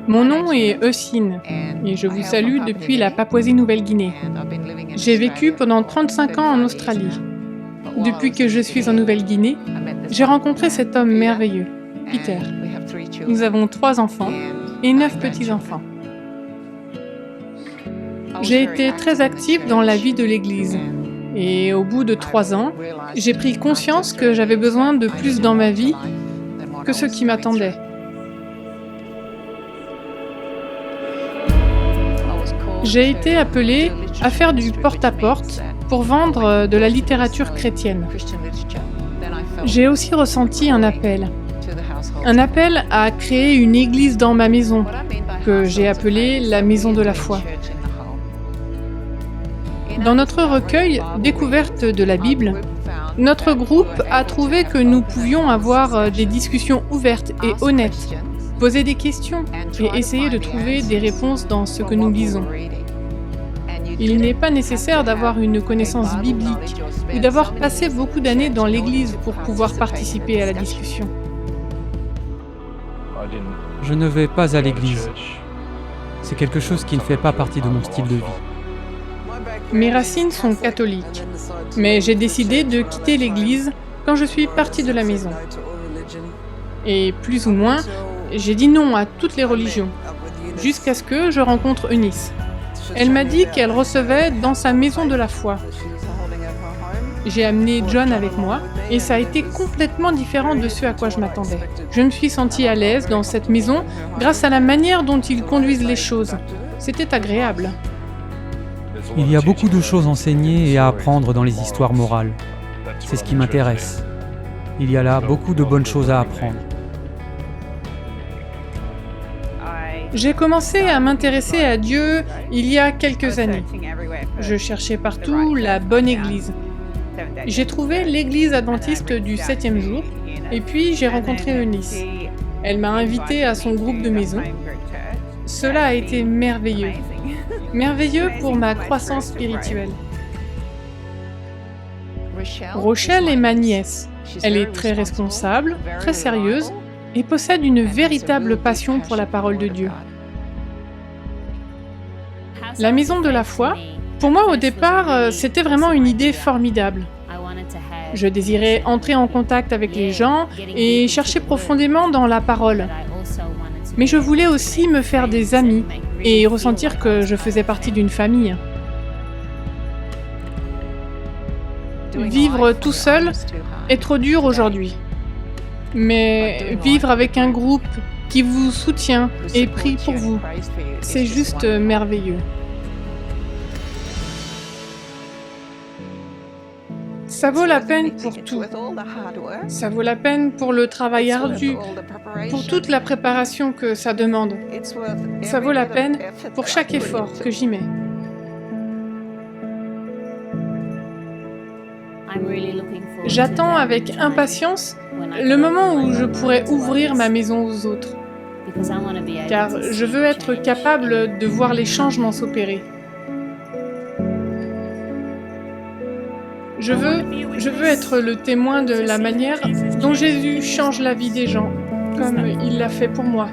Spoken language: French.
Mon nom est Eusine et je vous salue depuis la Papouasie-Nouvelle-Guinée. J'ai vécu pendant 35 ans en Australie. Depuis que je suis en Nouvelle-Guinée, j'ai rencontré cet homme merveilleux, Peter. Nous avons 3 enfants et 9 petits-enfants. J'ai été très active dans la vie de l'Église et au bout de 3 ans, j'ai pris conscience que j'avais besoin de plus dans ma vie que ce qui m'attendait. J'ai été appelée à faire du porte-à-porte pour vendre de la littérature chrétienne. J'ai aussi ressenti un appel à créer une église dans ma maison, que j'ai appelée la Maison de la foi. Dans notre recueil Découverte de la Bible, notre groupe a trouvé que nous pouvions avoir des discussions ouvertes et honnêtes, poser des questions et essayer de trouver des réponses dans ce que nous lisons. Il n'est pas nécessaire d'avoir une connaissance biblique ou d'avoir passé beaucoup d'années dans l'Église pour pouvoir participer à la discussion. Je ne vais pas à l'église. C'est quelque chose qui ne fait pas partie de mon style de vie. Mes racines sont catholiques, mais j'ai décidé de quitter l'Église quand je suis partie de la maison. Et plus ou moins, j'ai dit non à toutes les religions, jusqu'à ce que je rencontre Eunice. Elle m'a dit qu'elle recevait dans sa maison de la foi. J'ai amené John avec moi et ça a été complètement différent de ce à quoi je m'attendais. Je me suis sentie à l'aise dans cette maison grâce à la manière dont ils conduisent les choses. C'était agréable. Il y a beaucoup de choses enseignées et à apprendre dans les histoires morales. C'est ce qui m'intéresse. Il y a là beaucoup de bonnes choses à apprendre. J'ai commencé à m'intéresser à Dieu il y a quelques années. Je cherchais partout la bonne église. J'ai trouvé l'église adventiste du 7e jour et puis j'ai rencontré Eunice. Elle m'a invitée à son groupe de maison. Cela a été merveilleux. Merveilleux pour ma croissance spirituelle. Rochelle est ma nièce. Elle est très responsable, très sérieuse et possède une véritable passion pour la parole de Dieu. La Maison de la foi, pour moi au départ, c'était vraiment une idée formidable. Je désirais entrer en contact avec les gens et chercher profondément dans la parole. Mais je voulais aussi me faire des amis et ressentir que je faisais partie d'une famille. Vivre tout seul est trop dur aujourd'hui. Mais vivre avec un groupe qui vous soutient et prie pour vous, c'est juste merveilleux. Ça vaut la peine pour tout. Ça vaut la peine pour le travail ardu, pour toute la préparation que ça demande. Ça vaut la peine pour chaque effort que j'y mets. J'attends avec impatience le moment où je pourrai ouvrir ma maison aux autres, car je veux être capable de voir les changements s'opérer. Je veux être le témoin de la manière dont Jésus change la vie des gens, comme il l'a fait pour moi.